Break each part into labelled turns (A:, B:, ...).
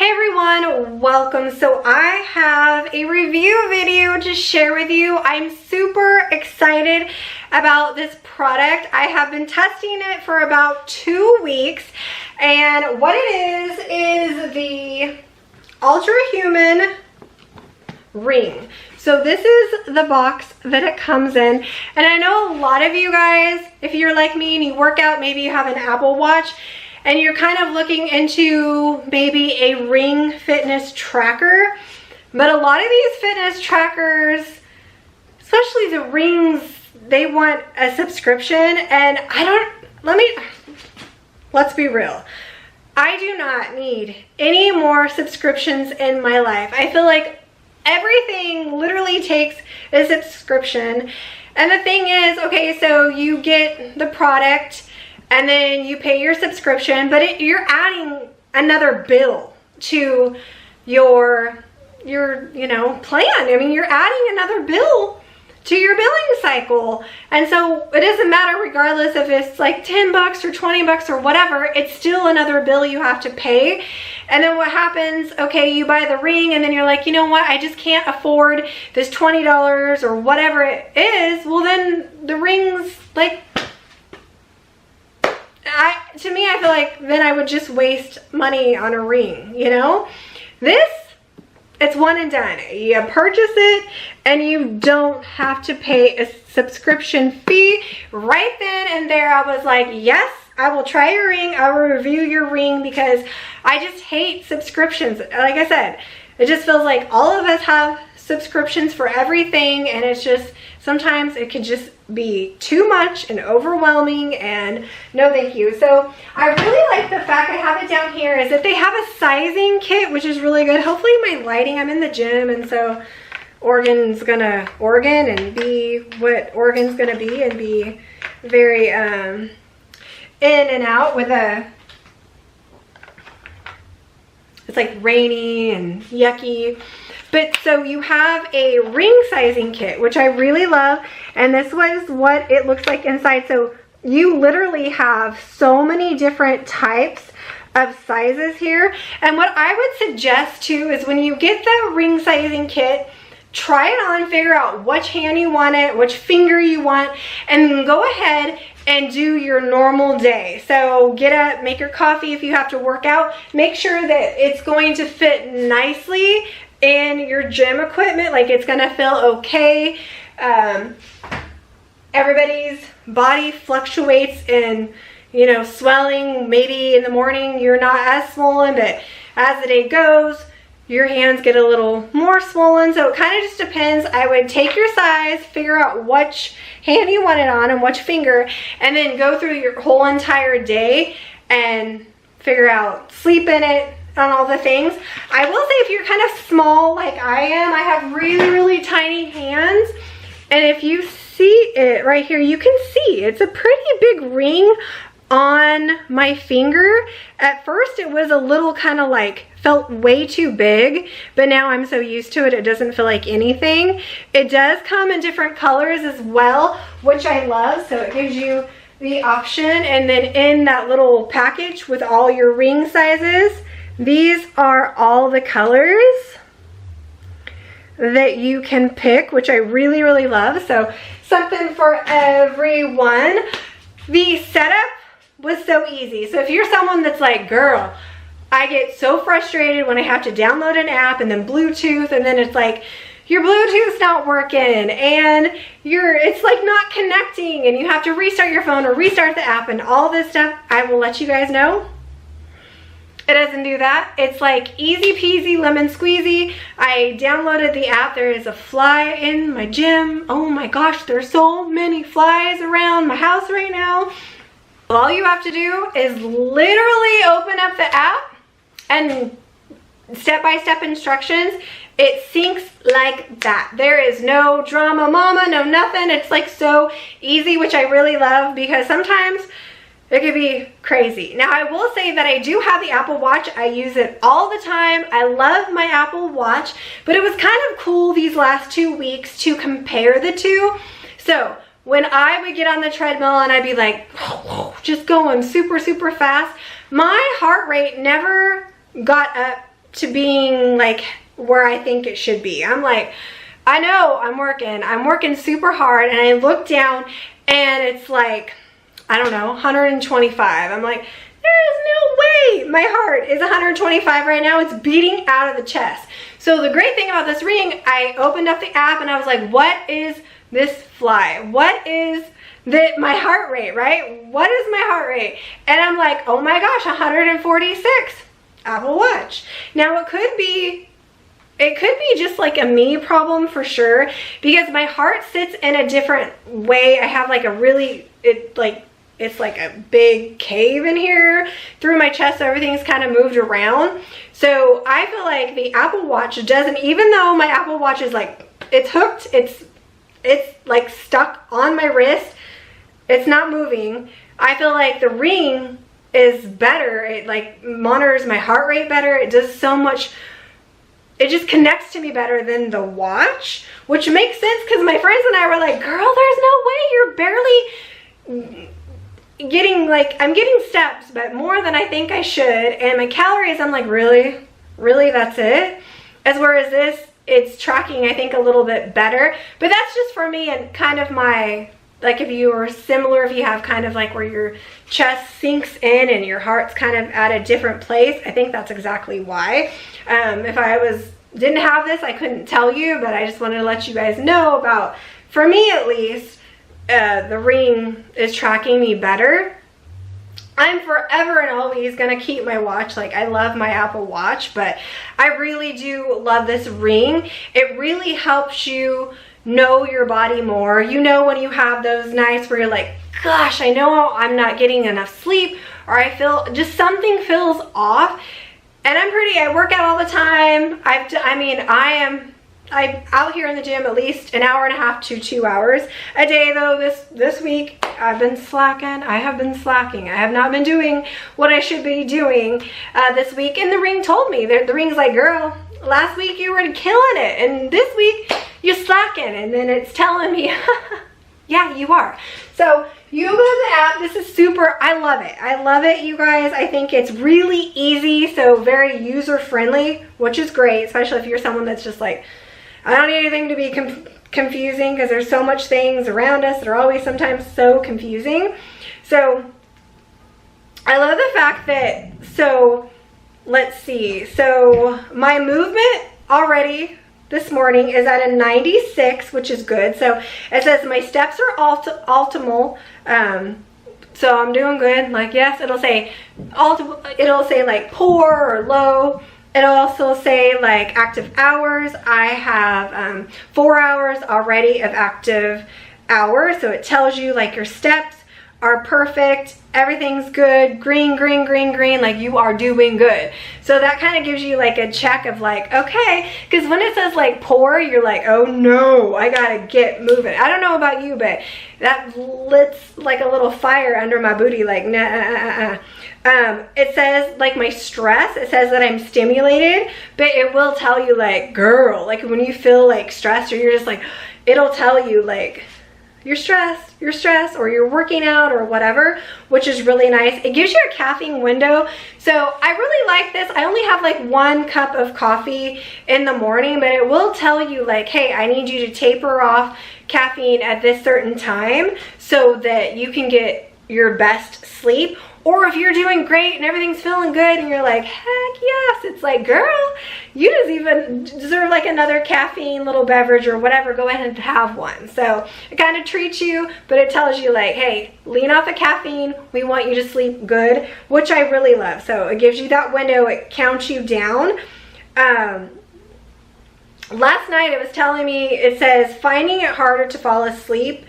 A: Hey everyone, welcome. So I have a review video to share with you. I'm super excited about this product. I have been testing it for about 2 weeks, and what it is the Ultra Human ring. So this is the box that it comes in, and I know a lot of you guys, if you're like me and you work out, maybe you have an Apple Watch and you're kind of looking into maybe a ring fitness tracker. But a lot of these fitness trackers, especially the rings, they want a subscription, and let's be real. I do not need any more subscriptions in my life. I feel like everything literally takes a subscription. And the thing is, okay, so you get the product and then you pay your subscription, but you're adding another bill to your plan. I mean, you're adding another bill to your billing cycle. And so it doesn't matter, regardless if it's like 10 bucks or 20 bucks or whatever, it's still another bill you have to pay. And then what happens, okay, you buy the ring and then you're like, you know what, I just can't afford this $20 or whatever it is. Well, then the ring's like, to me, I feel like then I would just waste money on a ring, you know? This, it's one and done. You purchase it and you don't have to pay a subscription fee. Right then and there, I was like, yes, I will try your ring. I will review your ring, because I just hate subscriptions. Like I said, it just feels like all of us have subscriptions for everything, and it's just, sometimes it could just be too much and overwhelming, and no thank you. So I really like the fact, I have it down here, is that they have a sizing kit, which is really good. Hopefully my lighting, I'm in the gym, and so organ's gonna organ and be what organ's gonna be, and be very in and out with it's like rainy and yucky. But so you have a ring sizing kit, which I really love, and this was what it looks like inside. So you literally have so many different types of sizes here. And what I would suggest too is, when you get the ring sizing kit, try it on, figure out which hand you want it, which finger you want, and then go ahead and do your normal day. So get up, make your coffee if you have to work out. Make sure that it's going to fit nicely in your gym equipment, like it's gonna feel okay. Everybody's body fluctuates in, swelling. Maybe in the morning you're not as swollen, but as the day goes, your hands get a little more swollen. So it kind of just depends. I would take your size, figure out which hand you want it on and which finger, and then go through your whole entire day and figure out, sleep in it, on all the things. I will say, if you're kind of small like I am, I have really, really tiny hands. And if you see it right here, you can see it's a pretty big ring on my finger. At first it was a little kind of like, felt way too big, but now I'm so used to it, it doesn't feel like anything. It does come in different colors as well, which I love. So it gives you the option. And then in that little package with all your ring sizes, these are all the colors that you can pick, which I really, really love. So something for everyone. The setup was so easy. So if you're someone that's like, girl, I get so frustrated when I have to download an app and then Bluetooth, and then it's like, your Bluetooth's not working and it's like not connecting, and you have to restart your phone or restart the app and all this stuff, I will let you guys know, it doesn't do that. It's like easy peasy lemon squeezy. I downloaded the app. There is a fly in my gym. Oh my gosh, there's so many flies around my house right now. All you have to do is literally open up the app, and step-by-step instructions. It syncs like that. There is no drama mama, no nothing. It's like so easy, which I really love, because sometimes it could be crazy. Now, I will say that I do have the Apple Watch. I use it all the time. I love my Apple Watch, but it was kind of cool these last 2 weeks to compare the two. So when I would get on the treadmill and I'd be like, just going super, super fast, my heart rate never got up to being like where I think it should be. I'm like, I know I'm working super hard, and I look down and it's like, I don't know, 125. I'm like, there is no way my heart is 125 right now. It's beating out of the chest. So the great thing about this ring, I opened up the app and I was like, what is this fly? What is my heart rate, right? What is my heart rate? And I'm like, oh my gosh, 146. Apple Watch. Now it could be just like a me problem for sure, because my heart sits in a different way. I have like a really, it's like a big cave in here through my chest, so everything's kind of moved around. So I feel like the Apple Watch doesn't, even though my Apple Watch is like, it's hooked, it's like stuck on my wrist, it's not moving. I feel like the ring is better. It like monitors my heart rate better. It does so much, it just connects to me better than the watch, which makes sense because my friends and I were like, girl, there's no way, you're barely getting, like, I'm getting steps, but more than I think I should. And my calories, I'm like, really, that's it? As whereas this, it's tracking, I think, a little bit better. But that's just for me and kind of my, like, if you are similar, if you have kind of like where your chest sinks in and your heart's kind of at a different place, I think that's exactly why. If I didn't have this, I couldn't tell you, but I just wanted to let you guys know about, for me at least, the ring is tracking me better. I'm forever and always gonna keep my watch. Like, I love my Apple Watch, but I really do love this ring. It really helps you know your body more. You know when you have those nights where you're like, gosh, I know I'm not getting enough sleep, or I feel just something feels off. And I work out all the time. I'm out here in the gym at least an hour and a half to 2 hours a day, though this week I've been slacking. I have been slacking. I have not been doing what I should be doing this week. And the ring told me, the ring's like, girl, last week you were killing it, and this week you're slacking. And then it's telling me, yeah, you are. So you go to the app. This is super, I love it. I love it, you guys. I think it's really easy, so very user friendly, which is great, especially if you're someone that's just like, I don't need anything to be confusing, because there's so much things around us that are always sometimes so confusing. So I love the fact that, so let's see. So my movement already this morning is at a 96, which is good. So it says my steps are optimal. So I'm doing good. Like, yes, it'll say like poor or low. It'll also say like active hours. I have 4 hours already of active hours. So it tells you like your steps are perfect. Everything's good. Green, green, green, green. Like, you are doing good. So that kind of gives you like a check of like, okay. Because when it says like poor, you're like, oh no, I gotta get moving. I don't know about you, but that lits like a little fire under my booty. Like, nah. It says like my stress, it says that I'm stimulated, but it will tell you like, girl, like when you feel like stressed, or you're just like, it'll tell you like you're stressed, or you're working out or whatever, which is really nice. It gives you a caffeine window. So I really like this. I only have like 1 cup of coffee in the morning, but it will tell you like, hey, I need you to taper off caffeine at this certain time so that you can get your best sleep. Or if you're doing great and everything's feeling good and you're like, heck yes, it's like, girl, you just even deserve like another caffeine little beverage or whatever, go ahead and have one. So it kind of treats you, but it tells you like, hey, lean off the caffeine. We want you to sleep good, which I really love. So it gives you that window. It counts you down. Last night it was telling me, it says, finding it harder to fall asleep.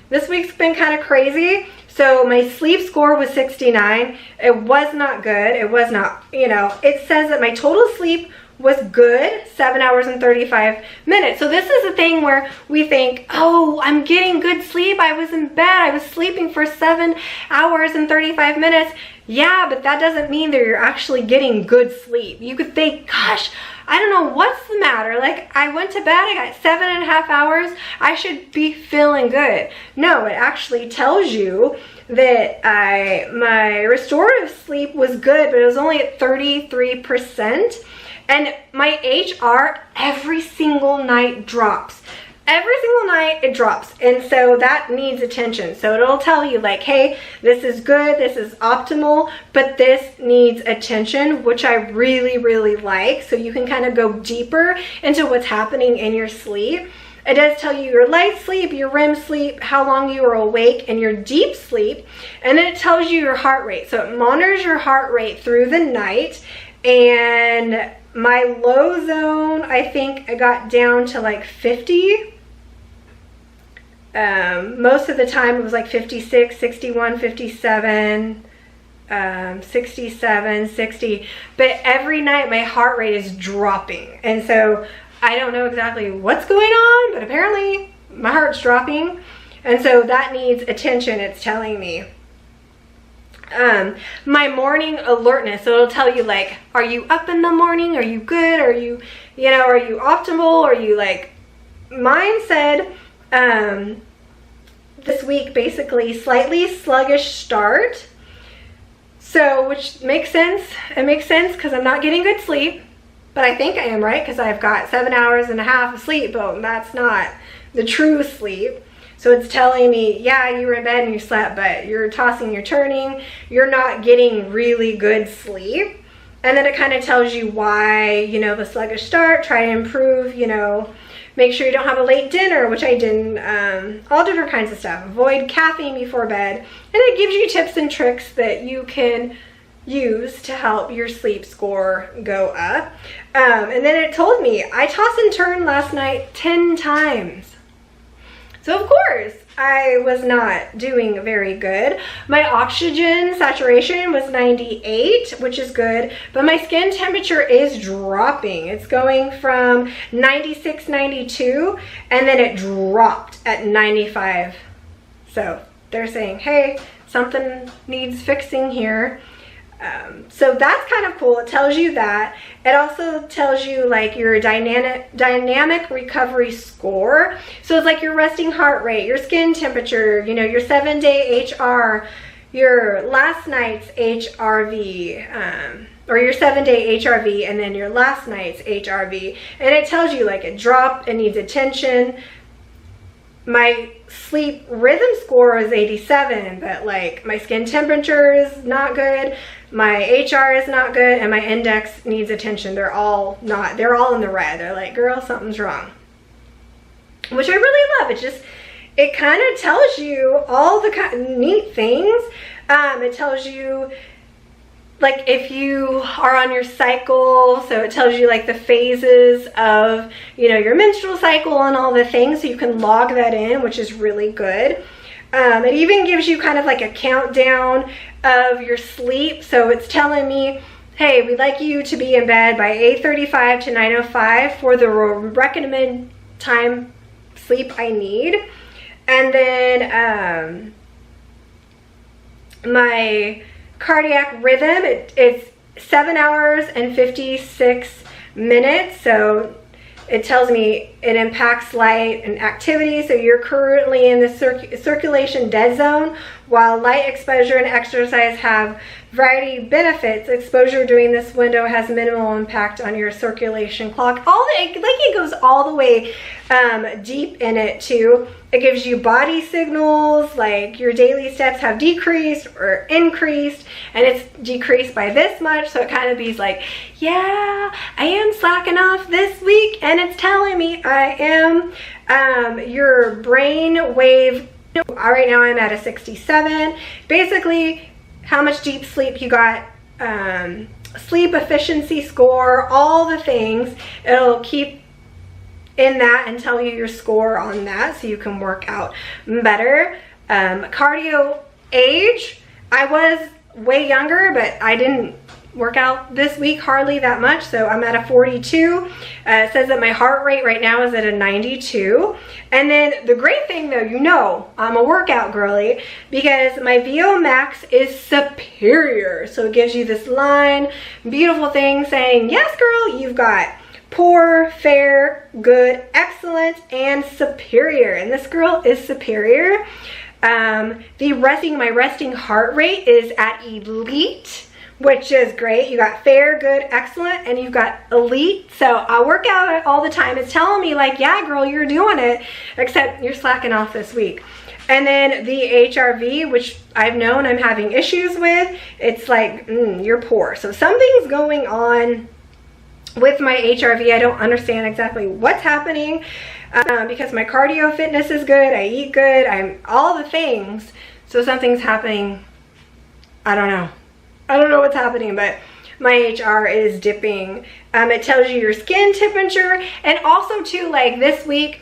A: This week's been kind of crazy. So my sleep score was 69. It was not good. It was not, it says that my total sleep was good, 7 hours and 35 minutes. So this is a thing where we think, oh, I'm getting good sleep. I was in bed. I was sleeping for 7 hours and 35 minutes. Yeah, but that doesn't mean that you're actually getting good sleep. You could think, gosh, I don't know what's the matter. Like, I went to bed, I got 7.5 hours. I should be feeling good. No, it actually tells you that my restorative sleep was good, but it was only at 33%. And my HR every single night drops. Every single night it drops, and so that needs attention. So it'll tell you like, hey, this is good, this is optimal, but this needs attention, which I really, really like. So you can kind of go deeper into what's happening in your sleep. It does tell you your light sleep, your REM sleep, how long you are awake, and your deep sleep. And then it tells you your heart rate. So it monitors your heart rate through the night. And my low zone, I think I got down to like 50. Most of the time it was like 56, 61, 57, 67, 60. But every night my heart rate is dropping. And so I don't know exactly what's going on, but apparently my heart's dropping. And so that needs attention, it's telling me. My morning alertness, so it'll tell you like, are you up in the morning? Are you good? Are you, are you optimal? Are you like, mine said, this week basically slightly sluggish start. So, which makes sense. It makes sense because I'm not getting good sleep. But I think I am, right? Because I've got 7.5 hours of sleep. But that's not the true sleep. So it's telling me, yeah, you were in bed and you slept, but you're tossing, you're turning. You're not getting really good sleep. And then it kind of tells you why, the sluggish start. Try to improve, make sure you don't have a late dinner, which I didn't. All different kinds of stuff. Avoid caffeine before bed. And it gives you tips and tricks that you can use to help your sleep score go up. And then it told me I tossed and turned last night 10 times. So of course I was not doing very good. My oxygen saturation was 98, which is good, but my skin temperature is dropping. It's going from 96, 92, and then it dropped at 95. So they're saying, hey, something needs fixing here. So that's kind of cool. It tells you that. It also tells you like your dynamic recovery score. So it's like your resting heart rate, your skin temperature, your 7-day HR, your last night's HRV, or your 7-day HRV, and then your last night's HRV. And it tells you like it dropped, it needs attention. My sleep rhythm score is 87, but like my skin temperature is not good, my HR is not good, and my index needs attention. They're all in the red. They're like, girl, something's wrong. Which I really love. It kind of tells you all the neat things. It tells you like if you are on your cycle, so it tells you like the phases of, your menstrual cycle and all the things, so you can log that in, which is really good. It even gives you kind of like a countdown of your sleep. So it's telling me, hey, we'd like you to be in bed by 8:35 to 9:05 for the recommended time sleep I need. And then my cardiac rhythm, it's 7 hours and 56 minutes. So it tells me it impacts light and activity. So you're currently in the circulation dead zone. While light exposure and exercise have variety of benefits, exposure during this window has minimal impact on your circulation clock. It goes all the way deep in it too. It gives you body signals, like your daily steps have decreased or increased, and it's decreased by this much. So it kind of be like, yeah, I am slacking off this week, and it's telling me I am. Your brain wave, right now I'm at a 67. Basically, how much deep sleep you got, sleep efficiency score, all the things. It'll keep in that and tell you your score on that so you can work out better. Cardio age, I was way younger, but I didn't work out this week hardly that much, so I'm at a 42. It says that my heart rate right now is at a 92. And then the great thing though, I'm a workout girly because my VO max is superior. So it gives you this line, beautiful thing saying, yes girl, you've got poor, fair, good, excellent, and superior. And this girl is superior. My resting heart rate is at elite, which is great. You got fair, good, excellent, and you've got elite. So I work out all the time. It's telling me like, yeah, girl, you're doing it, except you're slacking off this week. And then the HRV, which I've known I'm having issues with, it's like, you're poor. So something's going on with my HRV. I don't understand exactly what's happening because my cardio fitness is good. I eat good. I'm all the things. So something's happening. I don't know. I don't know what's happening, but my HR is dipping. It tells you your skin temperature. And also too, like this week,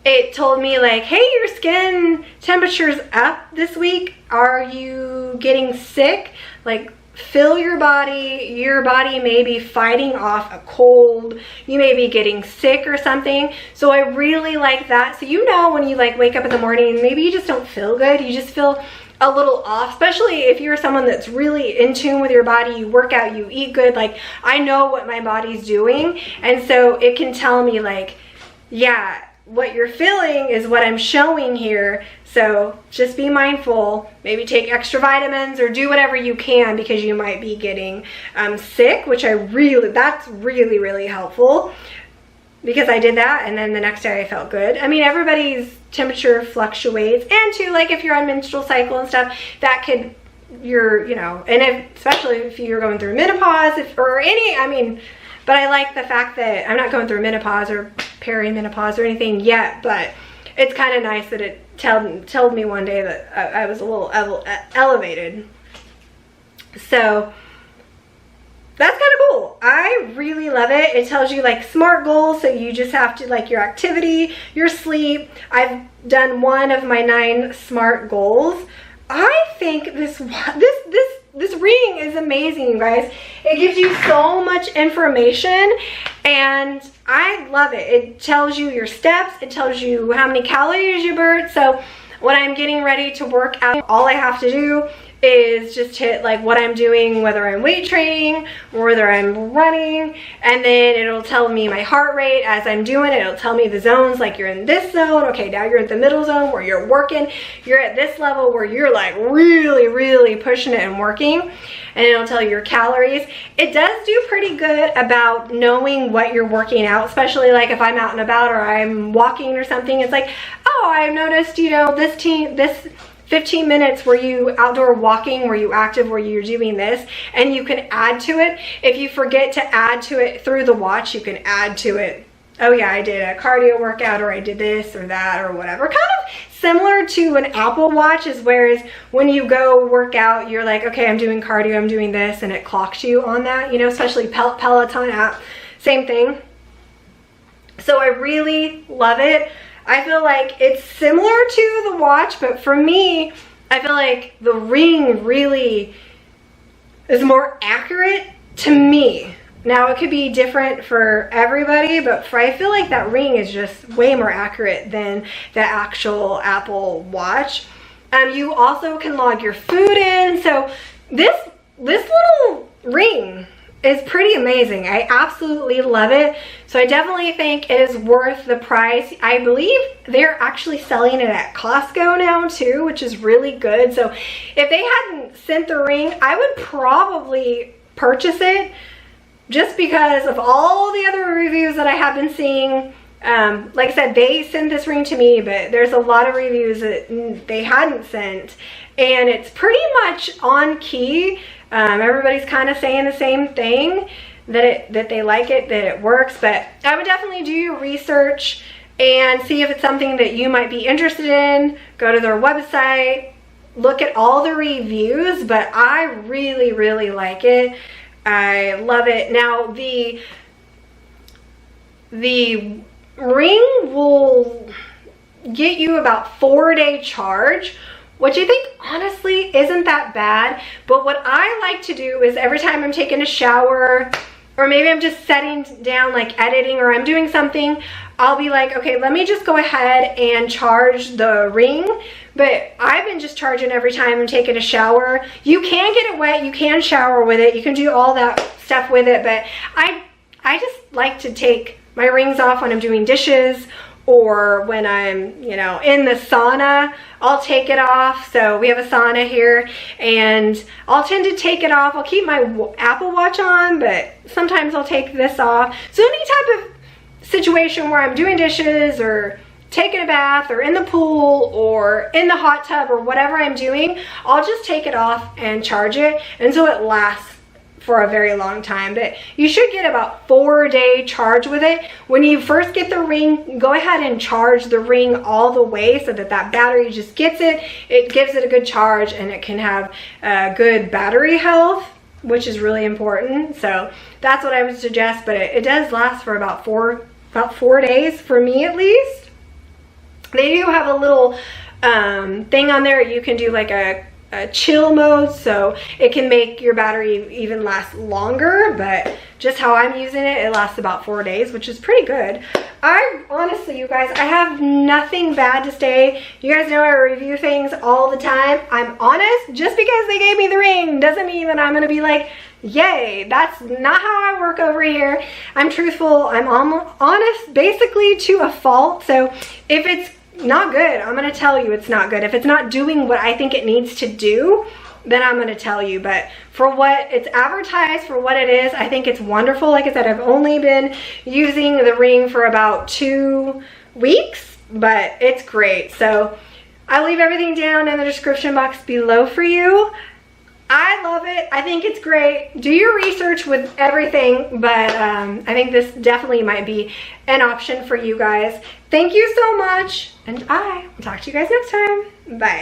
A: it told me like, hey, your skin temperature's up this week. Are you getting sick? Like, feel your body. Your body may be fighting off a cold. You may be getting sick or something. So I really like that. So you know when you like wake up in the morning, maybe you just don't feel good. You just feel a little off, especially if you're someone that's really in tune with your body. You work out, you eat good. Like, I know what my body's doing. And so it can tell me like, yeah, what you're feeling is what I'm showing here. So just be mindful, maybe take extra vitamins or do whatever you can because you might be getting sick, which that's really, really helpful because I did that and then the next day I felt good. I mean, everybody's temperature fluctuates, and too, like if you're on menstrual cycle and stuff, that could, and especially if you're going through menopause, but I like the fact that I'm not going through menopause or perimenopause or anything yet, but it's kind of nice that it told me one day that I was a little elevated. So that's kind of cool. I really love it. It tells you like SMART goals, so you just have to like your activity, your sleep. I've done one of my 9 SMART goals. I think this ring is amazing, you guys. It gives you so much information and I love it. It tells you your steps. It tells you how many calories you burn. So when I'm getting ready to work out, all I have to do is just hit like what I'm doing, whether I'm weight training or whether I'm running, and then it'll tell me my heart rate as I'm doing it. It'll tell me the zones, like you're in this zone, okay, now you're at the middle zone where you're working, you're at this level where you're like really, really pushing it and working, and it'll tell you your calories. It does do pretty good about knowing what you're working out, especially like if I'm out and about or I'm walking or something. It's like, oh, I've noticed, this 15 minutes were you outdoor walking, were you active, were you doing this, and you can add to it. If you forget to add to it through the watch, you can add to it. Oh yeah, I did a cardio workout, or I did this or that or whatever. Kind of similar to an Apple Watch, is whereas when you go work out, you're like, okay, I'm doing cardio, I'm doing this, and it clocks you on that, especially Peloton app, same thing. So I really love it. I feel like it's similar to the watch, but for me, I feel like the ring really is more accurate to me. Now, it could be different for everybody, but I feel like that ring is just way more accurate than the actual Apple Watch. You also can log your food in. So this little ring is pretty amazing. I absolutely love it. So I definitely think it is worth the price. I believe they're actually selling it at Costco now too, which is really good. So if they hadn't sent the ring, I would probably purchase it just because of all the other reviews that I have been seeing. Like I said, they sent this ring to me, but there's a lot of reviews that they hadn't sent, and it's pretty much on key. Everybody's kind of saying the same thing, that they like it, that it works, but I would definitely do your research and see if it's something that you might be interested in. Go to their website, look at all the reviews, but I really, really like it. I love it. Now, the ring will get you about 4-day charge, which I think honestly isn't that bad. But what I like to do is every time I'm taking a shower, or maybe I'm just setting down like editing, or I'm doing something, I'll be like, okay, let me just go ahead and charge the ring. But I've been just charging every time I'm taking a shower. You can get it wet, you can shower with it, you can do all that stuff with it, but I just like to take my rings off when I'm doing dishes, or when I'm, you know, in the sauna, I'll take it off. So we have a sauna here and I'll tend to take it off. I'll keep my Apple Watch on, but sometimes I'll take this off. So any type of situation where I'm doing dishes or taking a bath or in the pool or in the hot tub or whatever I'm doing, I'll just take it off and charge it. And so it lasts for a very long time. But you should get about 4-day charge with it. When you first get the Ring, go ahead and charge the Ring all the way so that that battery just gets it. It gives it a good charge and it can have good battery health, which is really important. So that's what I would suggest, but it does last for about 4 days for me at least. They do have a little thing on there. You can do like a chill mode, so it can make your battery even last longer, but just how I'm using it, it lasts about 4 days, which is pretty good. I honestly, you guys, I have nothing bad to say. You guys know I review things all the time. I'm honest. Just because they gave me the Ring doesn't mean that I'm gonna be like, yay. That's not how I work over here. I'm truthful. I'm honest basically to a fault. So if it's not good, I'm gonna tell you it's not good. If it's not doing what I think it needs to do, then I'm gonna tell you. But for what it's advertised, for what it is, I think it's wonderful. Like I said, I've only been using the Ring for about 2 weeks, but it's great. So I'll leave everything down in the description box below for you. I love it. I think it's great. Do your research with everything, but I think this definitely might be an option for you guys. Thank you so much, and I will talk to you guys next time. Bye.